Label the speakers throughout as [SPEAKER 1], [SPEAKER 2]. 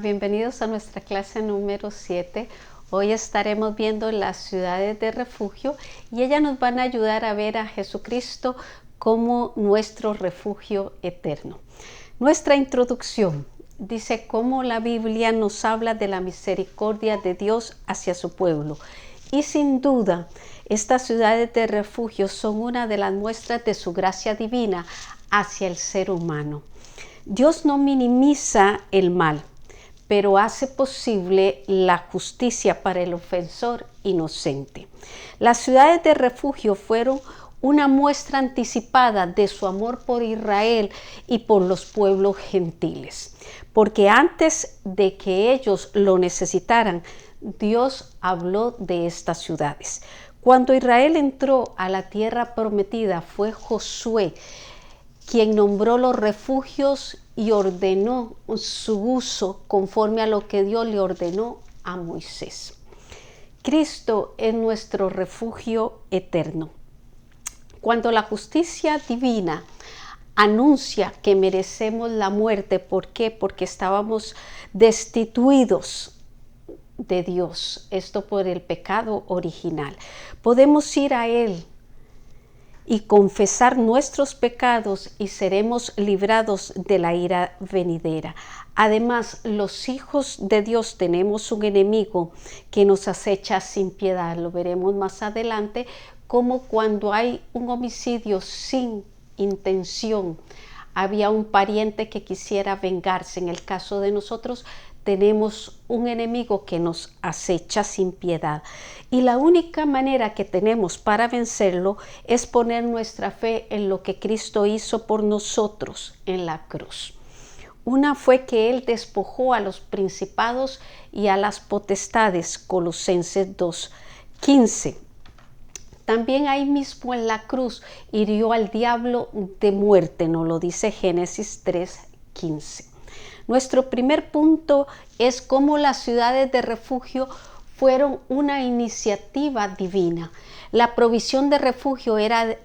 [SPEAKER 1] Bienvenidos a nuestra clase número 7. Hoy estaremos viendo las ciudades de refugio y ellas nos van a ayudar a ver a Jesucristo como nuestro refugio eterno. Nuestra introducción dice cómo la Biblia nos habla de la misericordia de Dios hacia su pueblo. Y sin duda, estas ciudades de refugio son una de las muestras de su gracia divina hacia el ser humano. Dios no minimiza el mal, pero hace posible la justicia para el ofensor inocente. Las ciudades de refugio fueron una muestra anticipada de su amor por Israel y por los pueblos gentiles, porque antes de que ellos lo necesitaran, Dios habló de estas ciudades. Cuando Israel entró a la tierra prometida, fue Josué quien nombró los refugios y ordenó su uso conforme a lo que Dios le ordenó a Moisés. Cristo es nuestro refugio eterno. Cuando la justicia divina anuncia que merecemos la muerte, ¿por qué? Porque estábamos destituidos de Dios, esto por el pecado original. Podemos ir a Él y confesar nuestros pecados y seremos librados de la ira venidera. Además, los hijos de Dios tenemos un enemigo que nos acecha sin piedad. Lo veremos más adelante, como cuando hay un homicidio sin intención. Había un pariente que quisiera vengarse. En el caso de nosotros, tenemos un enemigo que nos acecha sin piedad. Y la única manera que tenemos para vencerlo es poner nuestra fe en lo que Cristo hizo por nosotros en la cruz. Una fue que Él despojó a los principados y a las potestades, Colosenses 2:15. También ahí mismo en la cruz hirió al diablo de muerte, nos lo dice Génesis 3:15. Nuestro primer punto es cómo las ciudades de refugio fueron una iniciativa divina. La provisión de refugio era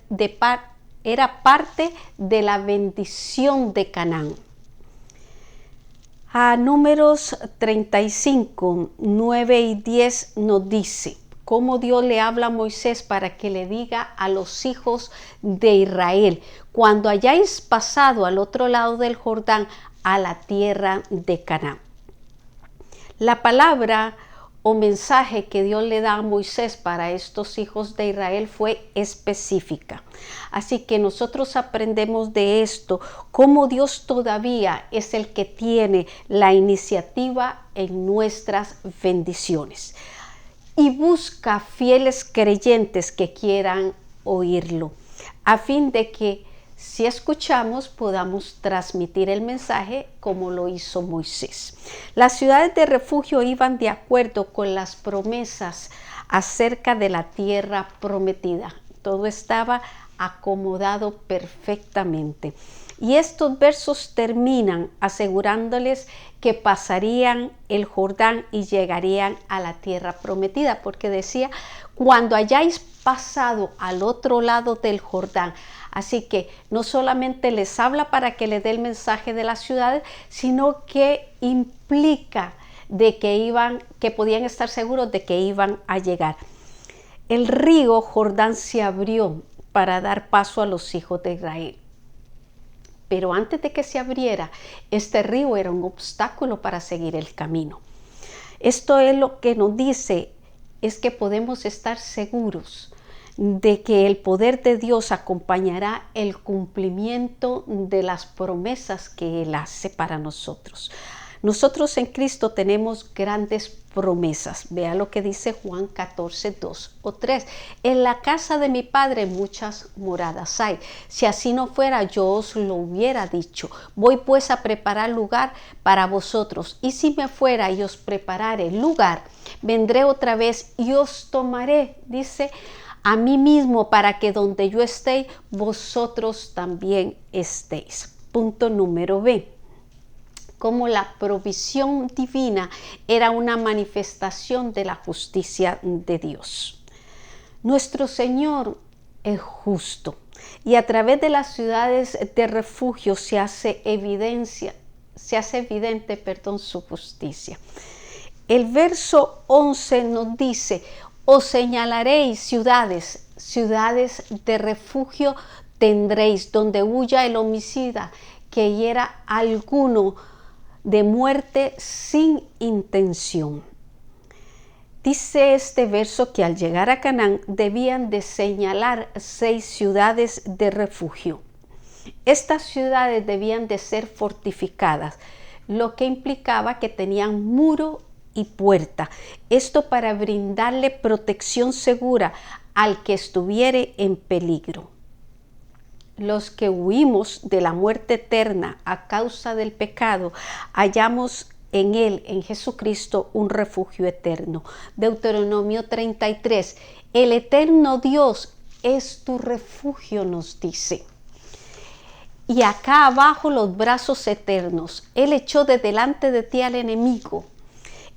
[SPEAKER 1] parte de la bendición de Canaán. A Números 35, 9 y 10 nos dice cómo Dios le habla a Moisés para que le diga a los hijos de Israel: cuando hayáis pasado al otro lado del Jordán, a la tierra de Canaán. La palabra o mensaje que Dios le da a Moisés para estos hijos de Israel fue específica. Así que nosotros aprendemos de esto cómo Dios todavía es el que tiene la iniciativa en nuestras bendiciones y busca fieles creyentes que quieran oírlo, a fin de que si escuchamos, podamos transmitir el mensaje como lo hizo Moisés. Las ciudades de refugio iban de acuerdo con las promesas acerca de la tierra prometida. Todo estaba acomodado perfectamente. Y estos versos terminan asegurándoles que pasarían el Jordán y llegarían a la tierra prometida, porque decía: cuando hayáis pasado al otro lado del Jordán. Así que no solamente les habla para que les dé el mensaje de las ciudades, sino que implica de que podían estar seguros de que iban a llegar. El río Jordán se abrió para dar paso a los hijos de Israel. Pero antes de que se abriera, este río era un obstáculo para seguir el camino. Esto es lo que nos dice, es que podemos estar seguros de que el poder de Dios acompañará el cumplimiento de las promesas que Él hace para nosotros. Nosotros en Cristo tenemos grandes promesas. Vea lo que dice Juan 14, 2 o 3. En la casa de mi Padre muchas moradas hay. Si así no fuera, yo os lo hubiera dicho. Voy pues a preparar lugar para vosotros. Y si me fuera y os preparare lugar, vendré otra vez y os tomaré, dice, a mí mismo, para que donde yo esté, vosotros también estéis. Punto número B. Como la provisión divina era una manifestación de la justicia de Dios. Nuestro Señor es justo y a través de las ciudades de refugio se hace evidencia se hace evidente, su justicia. El verso 11 nos dice, os señalaréis ciudades, ciudades de refugio tendréis, donde huya el homicida, que hiera a alguno de muerte sin intención. Dice este verso que al llegar a Canaán debían de señalar 6 ciudades de refugio. Estas ciudades debían de ser fortificadas, lo que implicaba que tenían muro y puerta. Esto para brindarle protección segura al que estuviere en peligro. Los que huimos de la muerte eterna a causa del pecado, hallamos en Él, en Jesucristo, un refugio eterno. Deuteronomio 33, el eterno Dios es tu refugio, nos dice. Y acá abajo los brazos eternos. Él echó de delante de ti al enemigo.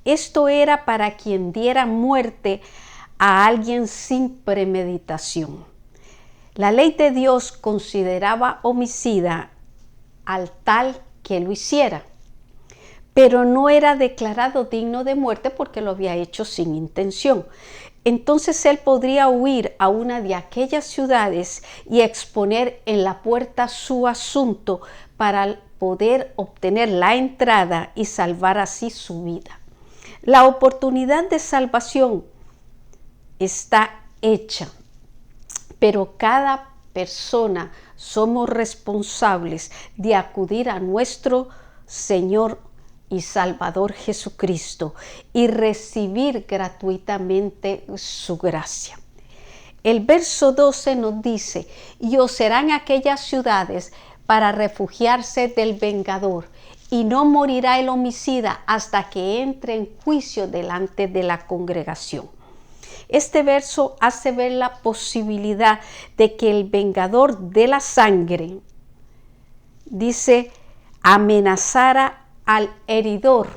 [SPEAKER 1] Esto era para quien diera muerte a alguien sin premeditación. La ley de Dios consideraba homicida al tal que lo hiciera, pero no era declarado digno de muerte porque lo había hecho sin intención. Entonces él podría huir a una de aquellas ciudades y exponer en la puerta su asunto para poder obtener la entrada y salvar así su vida. La oportunidad de salvación está hecha, pero cada persona somos responsables de acudir a nuestro Señor y Salvador Jesucristo y recibir gratuitamente su gracia. El verso 12 nos dice, y os serán aquellas ciudades para refugiarse del vengador, y no morirá el homicida hasta que entre en juicio delante de la congregación. Este verso hace ver la posibilidad de que el vengador de la sangre, dice, amenazara al heridor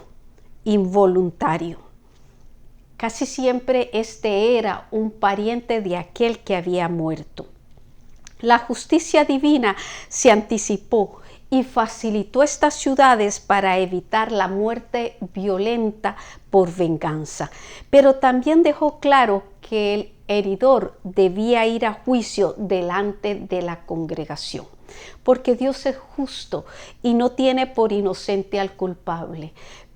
[SPEAKER 1] involuntario. Casi siempre este era un pariente de aquel que había muerto. La justicia divina se anticipó y facilitó estas ciudades para evitar la muerte violenta por venganza, pero también dejó claro que el heridor debía ir a juicio delante de la congregación, porque Dios es justo y no tiene por inocente al culpable,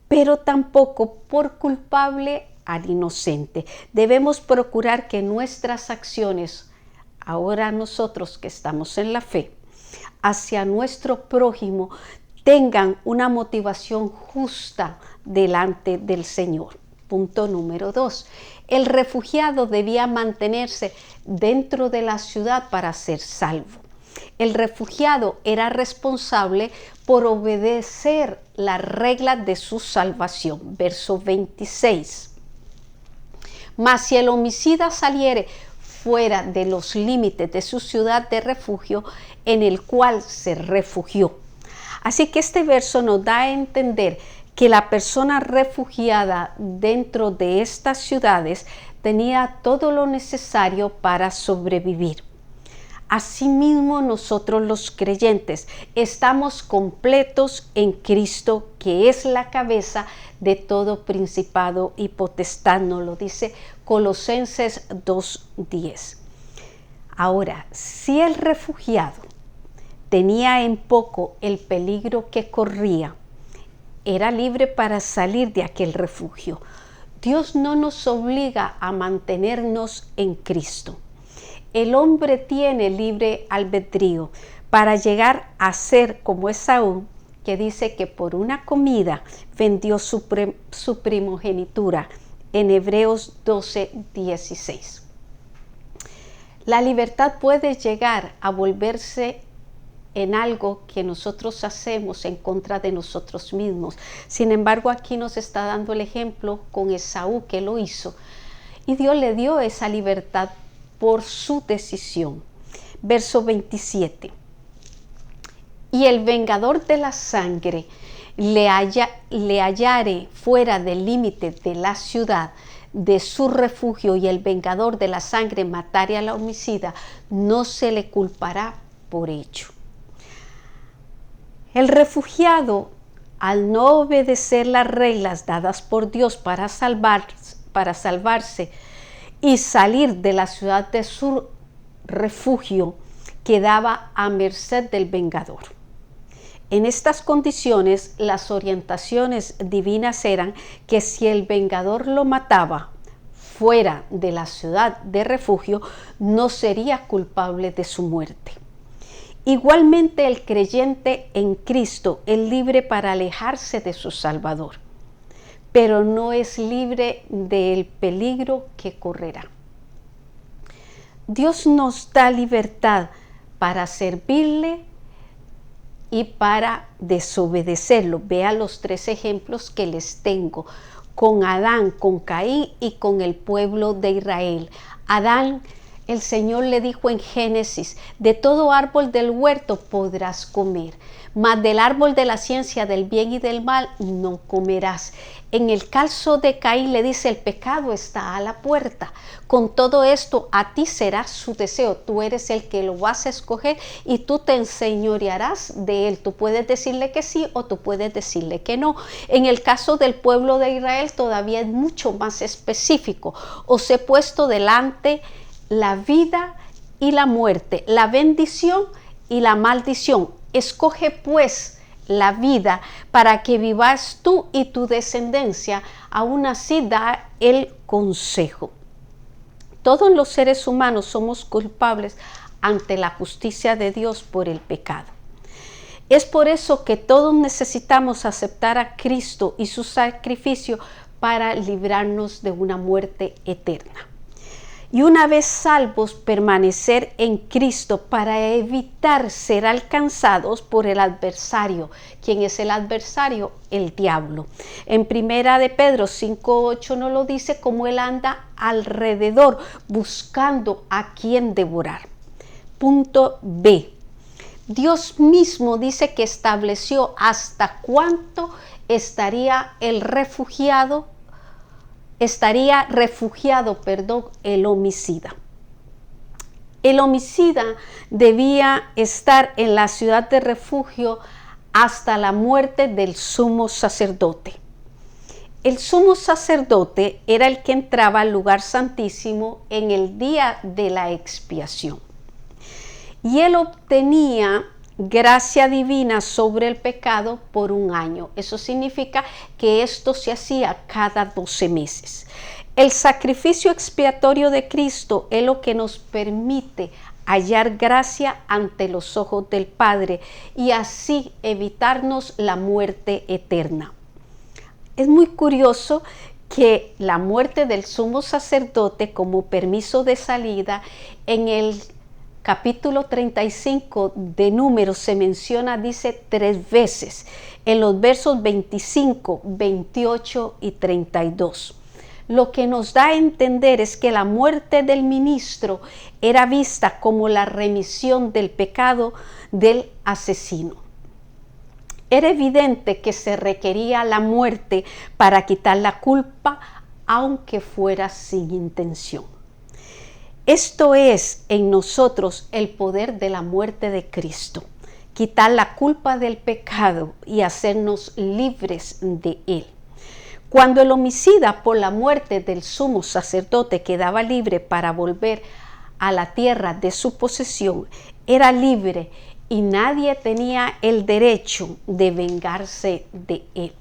[SPEAKER 1] pero tampoco por culpable al inocente. Debemos procurar que nuestras acciones, ahora nosotros que estamos en la fe, hacia nuestro prójimo, tengan una motivación justa delante del Señor. Punto número 2. El refugiado debía mantenerse dentro de la ciudad para ser salvo. El refugiado era responsable por obedecer las reglas de su salvación. Verso 26. Mas si el homicida saliere fuera de los límites de su ciudad de refugio en el cual se refugió. Así que este verso nos da a entender que la persona refugiada dentro de estas ciudades tenía todo lo necesario para sobrevivir. Asimismo, nosotros los creyentes estamos completos en Cristo, que es la cabeza de todo principado y potestad, nos lo dice Colosenses 2:10. Ahora, si el refugiado tenía en poco el peligro que corría, era libre para salir de aquel refugio. Dios no nos obliga a mantenernos en Cristo. El hombre tiene libre albedrío para llegar a ser como Esaú, que dice que por una comida vendió su primogenitura, en Hebreos 12:16. La libertad puede llegar a volverse en algo que nosotros hacemos en contra de nosotros mismos. Sin embargo, aquí nos está dando el ejemplo con Esaú, que lo hizo, y Dios le dio esa libertad por su decisión. Verso 27. Y el vengador de la sangre le hallare fuera del límite de la ciudad de su refugio, y el vengador de la sangre matare al homicida, no se le culpará por ello. El refugiado al no obedecer las reglas dadas por Dios para salvarse y salir de la ciudad de su refugio, quedaba a merced del vengador. En estas condiciones, las orientaciones divinas eran que si el vengador lo mataba fuera de la ciudad de refugio, no sería culpable de su muerte. Igualmente, el creyente en Cristo es libre para alejarse de su Salvador, pero no es libre del peligro que correrá. Dios nos da libertad para servirle y para desobedecerlo. Vea los 3 ejemplos que les tengo, con Adán, con Caín y con el pueblo de Israel. Adán, el Señor le dijo en Génesis: de todo árbol del huerto podrás comer, mas del árbol de la ciencia del bien y del mal no comerás. En el caso de Caín le dice: el pecado está a la puerta. Con todo esto a ti será su deseo. Tú eres el que lo vas a escoger y tú te enseñorearás de él. Tú puedes decirle que sí o tú puedes decirle que no. En el caso del pueblo de Israel todavía es mucho más específico. Os he puesto delante la vida y la muerte, la bendición y la maldición. Escoge pues la vida para que vivas tú y tu descendencia. Aún así da el consejo. Todos los seres humanos somos culpables ante la justicia de Dios por el pecado. Es por eso que todos necesitamos aceptar a Cristo y su sacrificio para librarnos de una muerte eterna. Y una vez salvos, permanecer en Cristo para evitar ser alcanzados por el adversario. ¿Quién es el adversario? El diablo. En Primera de Pedro 5:8 nos lo dice, como él anda alrededor buscando a quien devorar. Punto B. Dios mismo dice que estableció hasta cuánto estaría refugiado el homicida. El homicida debía estar en la ciudad de refugio hasta la muerte del sumo sacerdote. El sumo sacerdote era el que entraba al lugar santísimo en el día de la expiación. Y él obtenía gracia divina sobre el pecado por 1 año. Eso significa que esto se hacía cada 12 meses. El sacrificio expiatorio de Cristo es lo que nos permite hallar gracia ante los ojos del Padre y así evitarnos la muerte eterna. Es muy curioso que la muerte del sumo sacerdote como permiso de salida en el capítulo 35 de Números se menciona, dice 3 veces, en los versos 25, 28 y 32. Lo que nos da a entender es que la muerte del ministro era vista como la remisión del pecado del asesino. Era evidente que se requería la muerte para quitar la culpa, aunque fuera sin intención. Esto es en nosotros el poder de la muerte de Cristo, quitar la culpa del pecado y hacernos libres de él. Cuando el homicida por la muerte del sumo sacerdote quedaba libre para volver a la tierra de su posesión, era libre y nadie tenía el derecho de vengarse de él.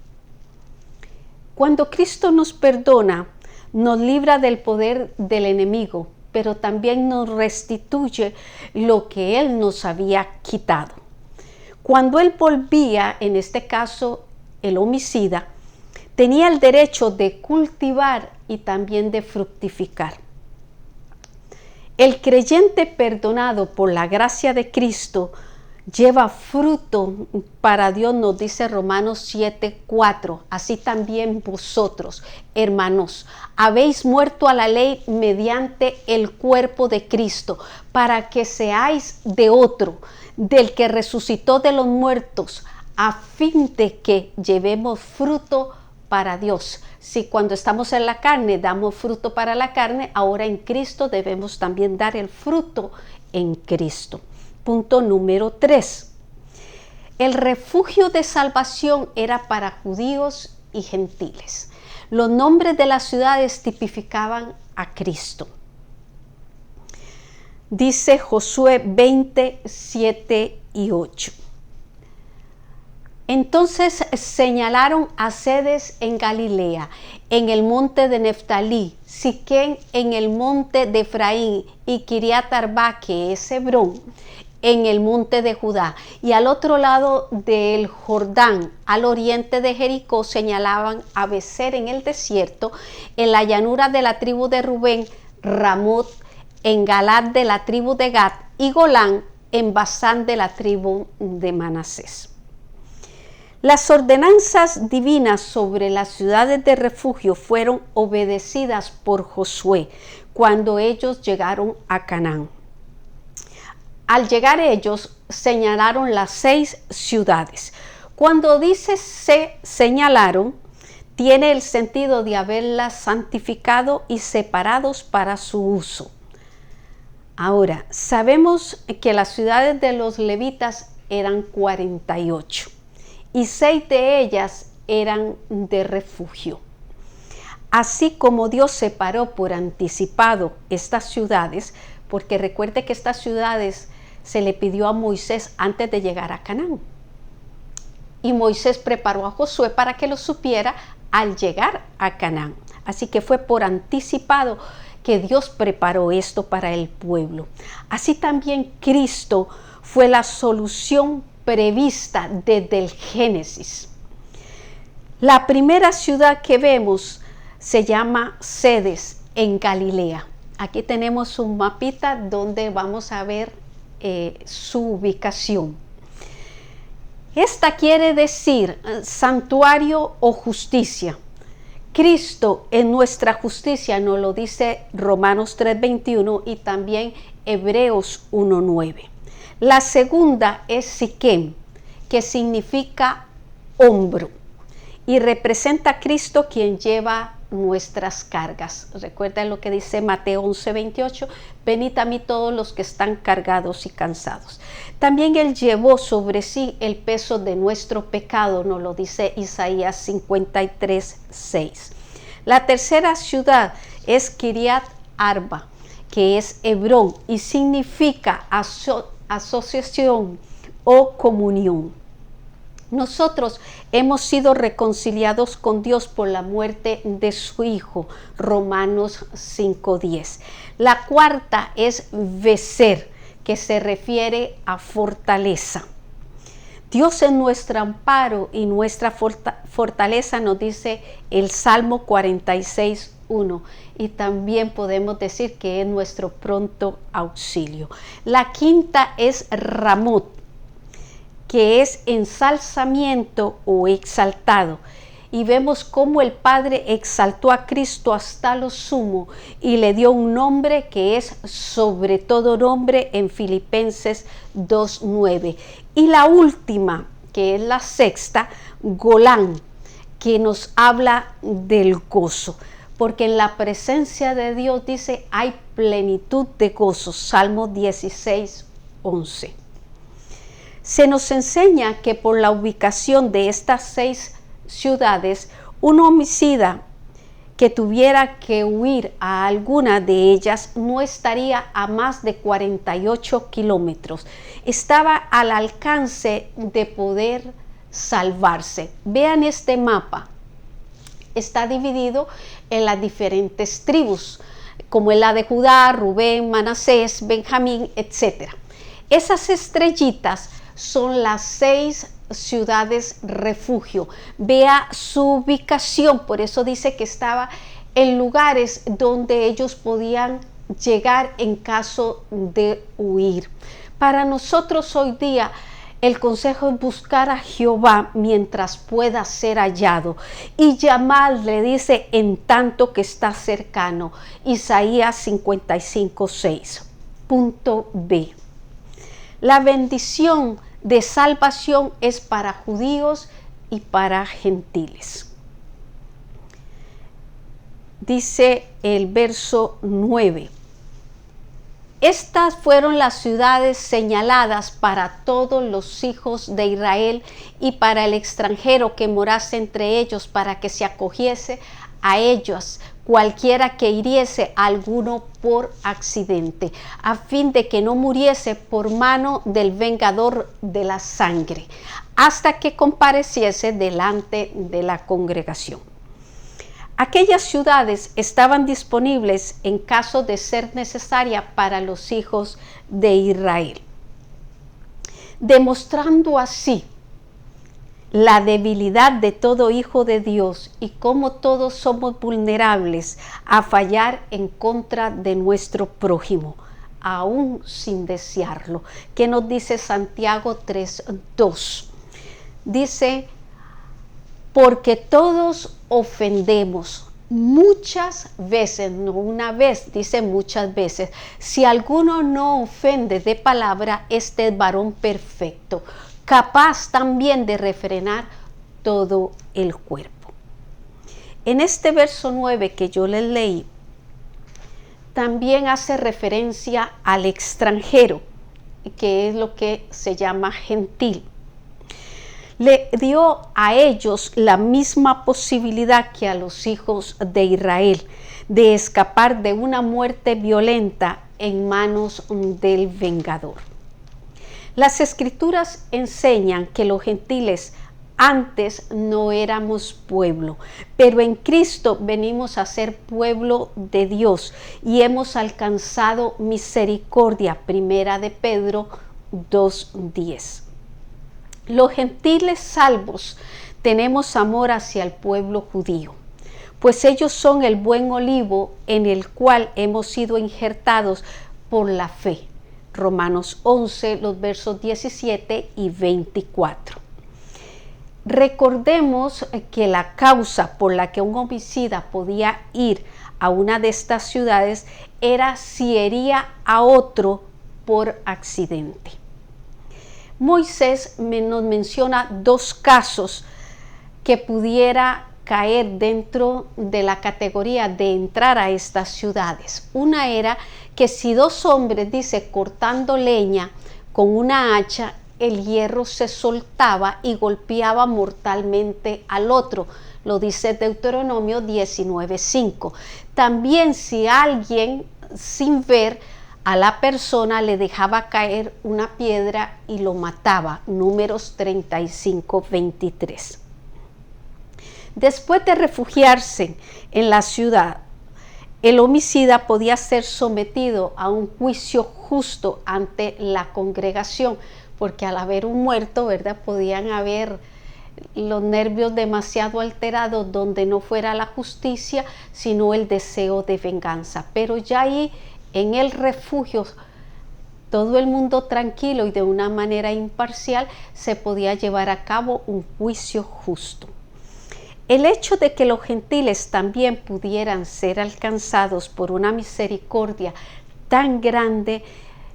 [SPEAKER 1] Cuando Cristo nos perdona, nos libra del poder del enemigo, pero también nos restituye lo que él nos había quitado. Cuando él volvía, en este caso el homicida, tenía el derecho de cultivar y también de fructificar. El creyente perdonado por la gracia de Cristo lleva fruto para Dios, nos dice Romanos 7:4. Así también vosotros, hermanos, habéis muerto a la ley mediante el cuerpo de Cristo, para que seáis de otro, del que resucitó de los muertos, a fin de que llevemos fruto para Dios. Si cuando estamos en la carne damos fruto para la carne, ahora en Cristo debemos también dar el fruto en Cristo. Punto número 3. El refugio de salvación era para judíos y gentiles. Los nombres de las ciudades tipificaban a Cristo. Dice Josué 20, 7 y 8. Entonces señalaron a sedes en Galilea, en el monte de Neftalí, Siquén en el monte de Efraín y Kiriat Arba, que es Hebrón, en el monte de Judá. Y al otro lado del Jordán, al oriente de Jericó, señalaban a Becer en el desierto, en la llanura de la tribu de Rubén, Ramot en Galad de la tribu de Gad y Golán en Basán de la tribu de Manasés. Las ordenanzas divinas sobre las ciudades de refugio fueron obedecidas por Josué cuando ellos llegaron a Canaán. Al llegar ellos, señalaron las 6 ciudades. Cuando dice se señalaron, tiene el sentido de haberlas santificado y separados para su uso. Ahora, sabemos que las ciudades de los levitas eran 48. Y 6 de ellas eran de refugio. Así como Dios separó por anticipado estas ciudades, porque recuerde que estas ciudades se le pidió a Moisés antes de llegar a Canaán. Y Moisés preparó a Josué para que lo supiera al llegar a Canaán. Así que fue por anticipado que Dios preparó esto para el pueblo. Así también Cristo fue la solución prevista desde el Génesis. La primera ciudad que vemos se llama Sedes en Galilea. Aquí tenemos un mapita donde vamos a ver su ubicación. Esta quiere decir santuario o justicia. Cristo es nuestra justicia, nos lo dice Romanos 3:21 y también Hebreos 1:9. La segunda es Siquén, que significa hombro y representa a Cristo quien lleva nuestras cargas. Recuerda lo que dice Mateo 11:28, venid a mí todos los que están cargados y cansados. También Él llevó sobre sí el peso de nuestro pecado, nos lo dice Isaías 53:6. La tercera ciudad es Kiriat Arba, que es Hebrón y significa asociación o comunión. Nosotros hemos sido reconciliados con Dios por la muerte de su Hijo, Romanos 5:10. La cuarta es Becer, que se refiere a fortaleza. Dios es nuestro amparo y nuestra fortaleza, nos dice el Salmo 46:1. Y también podemos decir que es nuestro pronto auxilio. La quinta es Ramot, que es ensalzamiento o exaltado. Y vemos cómo el Padre exaltó a Cristo hasta lo sumo y le dio un nombre que es sobre todo nombre en Filipenses 2:9. Y la última, que es la sexta, Golán, que nos habla del gozo. Porque en la presencia de Dios, dice, hay plenitud de gozo. Salmo 16:11. Se nos enseña que por la ubicación de estas 6 ciudades, un homicida que tuviera que huir a alguna de ellas no estaría a más de 48 kilómetros. Estaba al alcance de poder salvarse. Vean este mapa. Está dividido en las diferentes tribus, como es la de Judá, Rubén, Manasés, Benjamín, etc. Esas estrellitas son las 6 ciudades refugio. Vea su ubicación, por eso dice que estaba en lugares donde ellos podían llegar en caso de huir. Para nosotros hoy día, el consejo es buscar a Jehová mientras pueda ser hallado y llamarle, dice, en tanto que está cercano. Isaías 55:6. Punto B. La bendición de salvación es para judíos y para gentiles. Dice el verso 9. Estas fueron las ciudades señaladas para todos los hijos de Israel y para el extranjero que morase entre ellos, para que se acogiese a ellos cualquiera que hiriese a alguno por accidente, a fin de que no muriese por mano del vengador de la sangre, hasta que compareciese delante de la congregación. Aquellas ciudades estaban disponibles en caso de ser necesaria para los hijos de Israel, demostrando así la debilidad de todo hijo de Dios y cómo todos somos vulnerables a fallar en contra de nuestro prójimo, aún sin desearlo. ¿Qué nos dice Santiago 3:2? Dice, porque todos ofendemos muchas veces, no una vez, dice muchas veces. Si alguno no ofende de palabra, este es varón perfecto, capaz también de refrenar todo el cuerpo. En este verso 9 que yo les leí, también hace referencia al extranjero, que es lo que se llama gentil. Le dio a ellos la misma posibilidad que a los hijos de Israel de escapar de una muerte violenta en manos del vengador. Las escrituras enseñan que los gentiles antes no éramos pueblo, pero en Cristo venimos a ser pueblo de Dios y hemos alcanzado misericordia. Primera de Pedro 2:10. Los gentiles salvos tenemos amor hacia el pueblo judío, pues ellos son el buen olivo en el cual hemos sido injertados por la fe. Romanos 11, los versos 17 y 24. Recordemos que la causa por la que un homicida podía ir a una de estas ciudades era si hería a otro por accidente. Moisés nos menciona dos casos que pudiera caer dentro de la categoría de entrar a estas ciudades. Una era que si dos hombres, dice, cortando leña con una hacha, el hierro se soltaba y golpeaba mortalmente al otro. Lo dice Deuteronomio 19:5. También si alguien sin ver a la persona le dejaba caer una piedra y lo mataba. Números 35:23. Después de refugiarse en la ciudad, el homicida podía ser sometido a un juicio justo ante la congregación, porque al haber un muerto, ¿verdad?, podían haber los nervios demasiado alterados donde no fuera la justicia, sino el deseo de venganza. Pero ya ahí en el refugio, todo el mundo tranquilo y de una manera imparcial, se podía llevar a cabo un juicio justo. El hecho de que los gentiles también pudieran ser alcanzados por una misericordia tan grande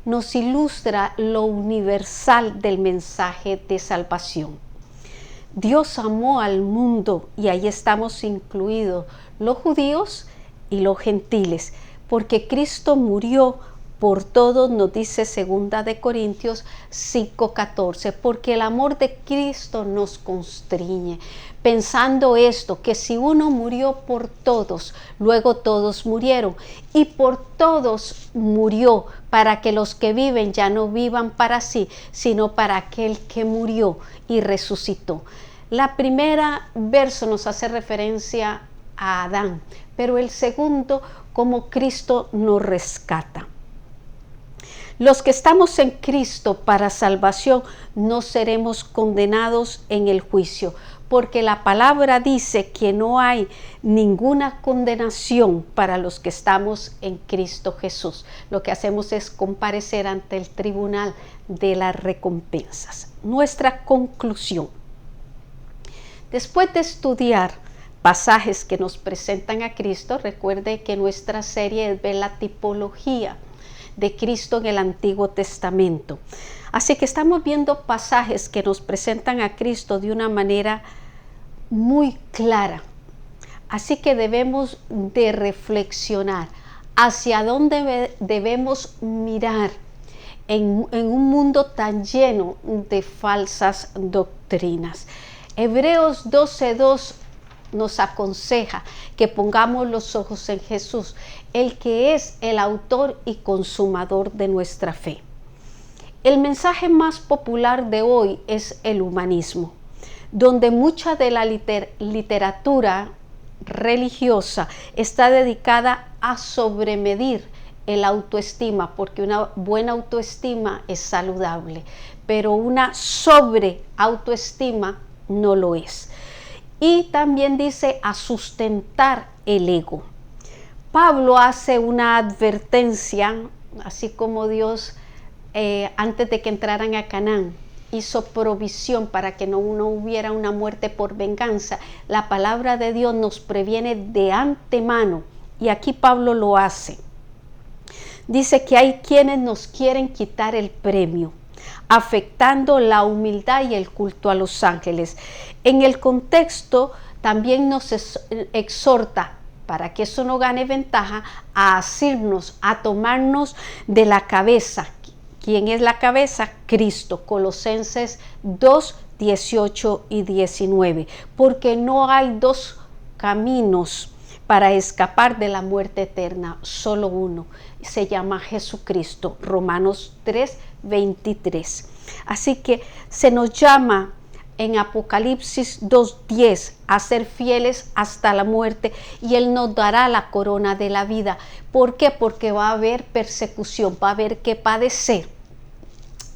[SPEAKER 1] nos ilustra lo universal del mensaje de salvación. Dios amó al mundo y ahí estamos incluidos los judíos y los gentiles, porque Cristo murió por todos, nos dice 2 de Corintios 5:14, porque el amor de Cristo nos constriñe, pensando esto, que si uno murió por todos, luego todos murieron, y por todos murió, para que los que viven ya no vivan para sí, sino para aquel que murió y resucitó. La primera verso nos hace referencia a Adán, pero el segundo, como Cristo nos rescata. Los que estamos en Cristo para salvación no seremos condenados en el juicio, porque la palabra dice que no hay ninguna condenación para los que estamos en Cristo Jesús. Lo que hacemos es comparecer ante el tribunal de las recompensas. Nuestra conclusión. Después de estudiar pasajes que nos presentan a Cristo, recuerde que nuestra serie es ver la tipología de Cristo en el Antiguo Testamento. Así que estamos viendo pasajes que nos presentan a Cristo de una manera muy clara. Así que debemos de reflexionar. hacia dónde debemos mirar en un mundo tan lleno de falsas doctrinas. Hebreos 12:2 nos aconseja que pongamos los ojos en Jesús, el que es el autor y consumador de nuestra fe. El mensaje más popular de hoy es el humanismo, donde mucha de la literatura religiosa está dedicada a sobremedir el autoestima, porque una buena autoestima es saludable, pero una sobreautoestima no lo es. Y también dice a sustentar el ego. Pablo hace una advertencia, así como Dios antes de que entraran a Canaán hizo provisión para que no hubiera una muerte por venganza. La palabra de Dios nos previene de antemano y aquí Pablo lo hace. Dice que hay quienes nos quieren quitar el premio, afectando la humildad y el culto a los ángeles. En el contexto también nos exhorta, para que eso no gane ventaja, a asirnos, a tomarnos de la cabeza. ¿Quién es la cabeza? Cristo. Colosenses 2, 18 y 19. Porque no hay dos caminos para escapar de la muerte eterna, solo uno. Se llama Jesucristo. Romanos 3, 23. Así que se nos llama en Apocalipsis 2:10 a ser fieles hasta la muerte y Él nos dará la corona de la vida. ¿Por qué? Porque va a haber persecución, va a haber que padecer.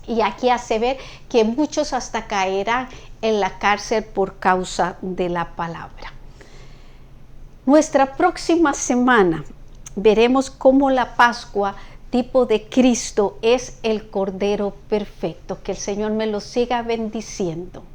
[SPEAKER 1] Y aquí hace ver que muchos hasta caerán en la cárcel por causa de la palabra. Nuestra próxima semana veremos cómo la Pascua, tipo de Cristo, es el Cordero perfecto. Que el Señor me lo siga bendiciendo.